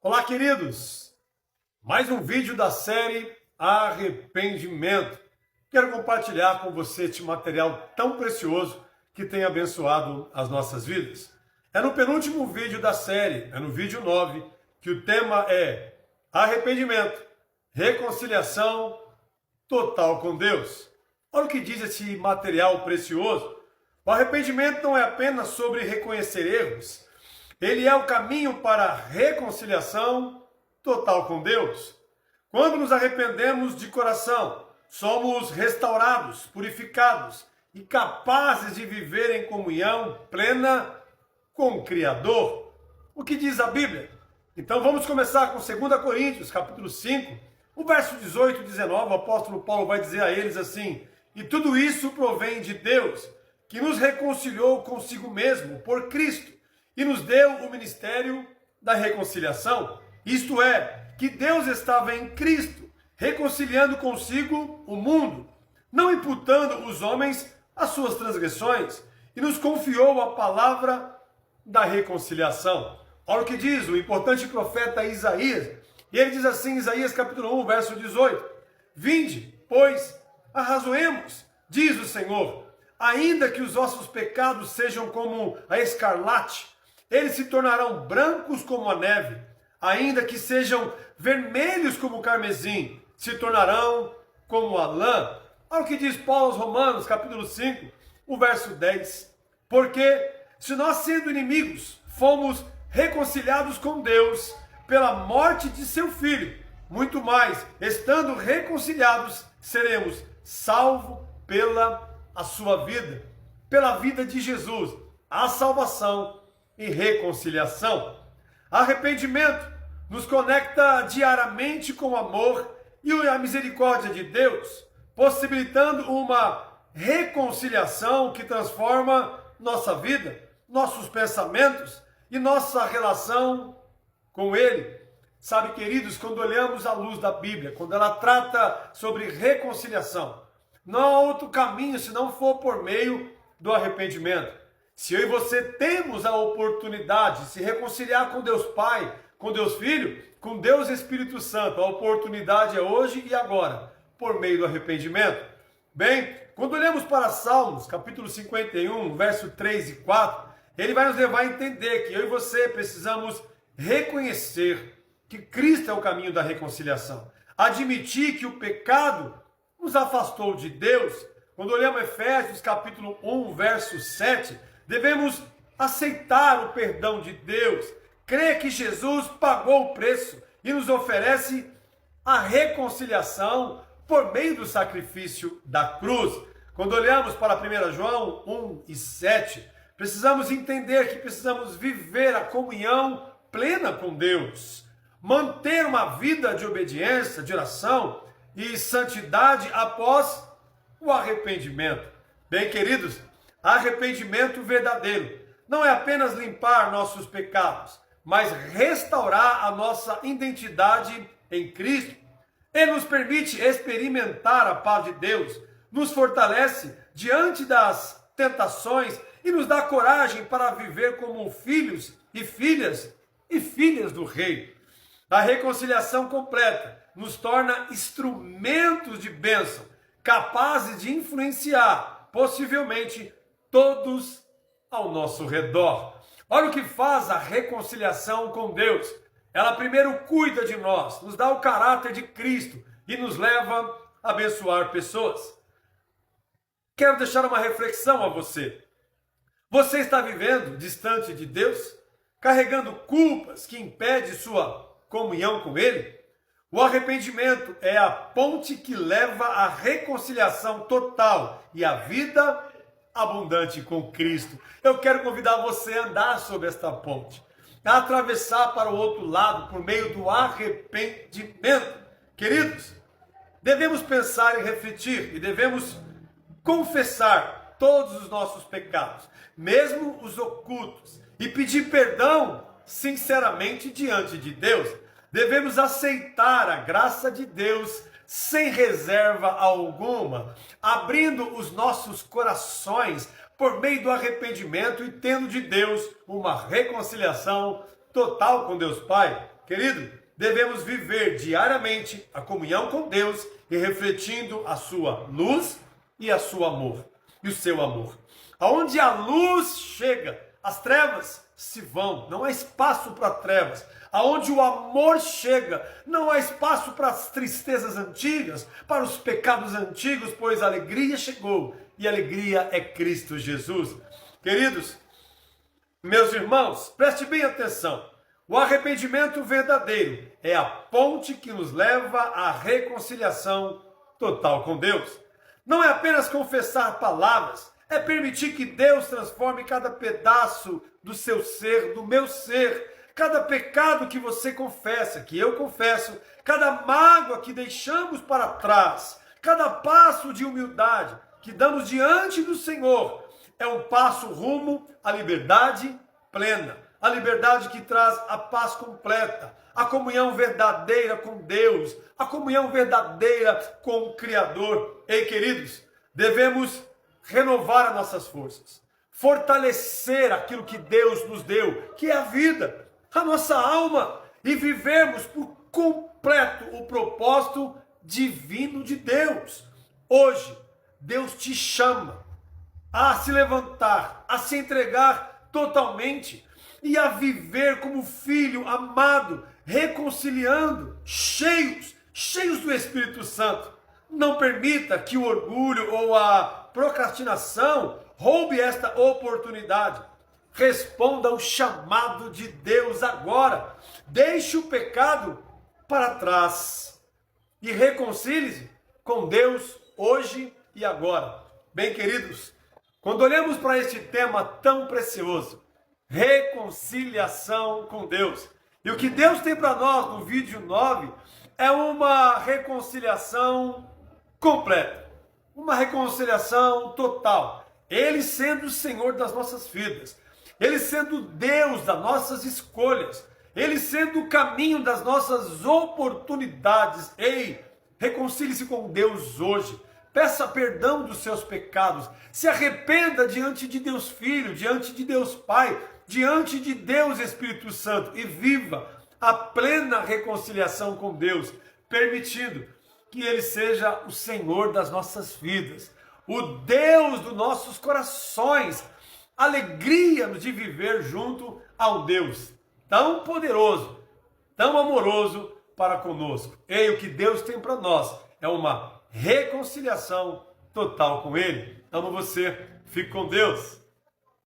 Olá, queridos! Mais um vídeo da série Arrependimento. Quero compartilhar com você este material tão precioso que tem abençoado as nossas vidas. É no penúltimo vídeo da série, é no vídeo 9, que o tema é Arrependimento, Reconciliação Total com Deus. Olha o que diz esse material precioso. O arrependimento não é apenas sobre reconhecer erros, ele é o caminho para a reconciliação total com Deus. Quando nos arrependemos de coração, somos restaurados, purificados e capazes de viver em comunhão plena com o Criador. O que diz a Bíblia? Então vamos começar com 2 Coríntios, capítulo 5, o verso 18 e 19. O apóstolo Paulo vai dizer a eles assim: e tudo isso provém de Deus, que nos reconciliou consigo mesmo por Cristo e nos deu o ministério da reconciliação. Isto é, que Deus estava em Cristo, reconciliando consigo o mundo, não imputando os homens as suas transgressões, e nos confiou a palavra da reconciliação. Olha o que diz o importante profeta Isaías. E ele diz assim, Isaías capítulo 1, verso 18: vinde, pois, arrazoemos, diz o Senhor, ainda que os vossos pecados sejam como a escarlate, eles se tornarão brancos como a neve, ainda que sejam vermelhos como o carmesim, se tornarão como a lã. Olha o que diz Paulo aos Romanos, capítulo 5, o verso 10. Porque se nós, sendo inimigos, fomos reconciliados com Deus pela morte de seu Filho, muito mais, estando reconciliados, seremos salvos pela a sua vida, pela vida de Jesus, a salvação e reconciliação. Arrependimento nos conecta diariamente com o amor e a misericórdia de Deus, possibilitando uma reconciliação que transforma nossa vida, nossos pensamentos e nossa relação com Ele. Sabe, queridos, quando olhamos à luz da Bíblia, quando ela trata sobre reconciliação, não há outro caminho se não for por meio do arrependimento. Se eu e você temos a oportunidade de se reconciliar com Deus Pai, com Deus Filho, com Deus Espírito Santo, a oportunidade é hoje e agora, por meio do arrependimento. Bem, quando olhamos para Salmos, capítulo 51, verso 3 e 4, ele vai nos levar a entender que eu e você precisamos reconhecer que Cristo é o caminho da reconciliação. Admitir que o pecado nos afastou de Deus. Quando olhamos Efésios capítulo 1, verso 7, devemos aceitar o perdão de Deus, crer que Jesus pagou o preço e nos oferece a reconciliação por meio do sacrifício da cruz. Quando olhamos para 1 João 1 e 7, precisamos entender que precisamos viver a comunhão plena com Deus, manter uma vida de obediência, de oração e santidade após o arrependimento. Bem, queridos, arrependimento verdadeiro não é apenas limpar nossos pecados, mas restaurar a nossa identidade em Cristo. Ele nos permite experimentar a paz de Deus, nos fortalece diante das tentações e nos dá coragem para viver como filhos e filhas do Rei. A reconciliação completa nos torna instrumentos de bênção, capazes de influenciar, possivelmente, todos ao nosso redor. Olha o que faz a reconciliação com Deus. Ela primeiro cuida de nós, nos dá o caráter de Cristo e nos leva a abençoar pessoas. Quero deixar uma reflexão a você. Você está vivendo distante de Deus? Carregando culpas que impedem sua comunhão com Ele? O arrependimento é a ponte que leva à reconciliação total e à vida abundante com Cristo. Eu quero convidar você a andar sobre esta ponte, a atravessar para o outro lado por meio do arrependimento. Queridos, devemos pensar e refletir e devemos confessar todos os nossos pecados, mesmo os ocultos, e pedir perdão sinceramente diante de Deus. Devemos aceitar a graça de Deus sem reserva alguma, abrindo os nossos corações por meio do arrependimento e tendo de Deus uma reconciliação total com Deus Pai. Querido, devemos viver diariamente a comunhão com Deus e refletindo a sua luz e a sua amor, e o seu amor. Aonde a luz chega, as trevas se vão, não há espaço para trevas. Aonde o amor chega, não há espaço para as tristezas antigas, para os pecados antigos, pois a alegria chegou, e a alegria é Cristo Jesus. Queridos, meus irmãos, preste bem atenção. O arrependimento verdadeiro é a ponte que nos leva à reconciliação total com Deus. Não é apenas confessar palavras, é permitir que Deus transforme cada pedaço do seu ser, do meu ser, cada pecado que você confessa, que eu confesso, cada mágoa que deixamos para trás, cada passo de humildade que damos diante do Senhor, é um passo rumo à liberdade plena, a liberdade que traz a paz completa, a comunhão verdadeira com Deus, a comunhão verdadeira com o Criador. Ei, queridos, devemos renovar as nossas forças, fortalecer aquilo que Deus nos deu, que é a vida, a nossa alma, e vivermos por completo o propósito divino de Deus. Hoje, Deus te chama a se levantar, a se entregar totalmente e a viver como filho amado, reconciliando, cheios do Espírito Santo. Não permita que o orgulho ou a procrastinação roube esta oportunidade. Responda ao chamado de Deus agora. Deixe o pecado para trás e reconcilie-se com Deus hoje e agora. Bem, queridos, quando olhamos para este tema tão precioso, reconciliação com Deus, e o que Deus tem para nós no vídeo 9 é uma reconciliação completa, uma reconciliação total. Ele sendo o Senhor das nossas vidas, Ele sendo Deus das nossas escolhas, Ele sendo o caminho das nossas oportunidades. Ei, reconcilie-se com Deus hoje. Peça perdão dos seus pecados. Se arrependa diante de Deus Filho, diante de Deus Pai, diante de Deus Espírito Santo e viva a plena reconciliação com Deus, permitindo que Ele seja o Senhor das nossas vidas, o Deus dos nossos corações. Alegria-nos de viver junto a um Deus tão poderoso, tão amoroso para conosco. Ei, o que Deus tem para nós é uma reconciliação total com Ele. Amo você, fique com Deus.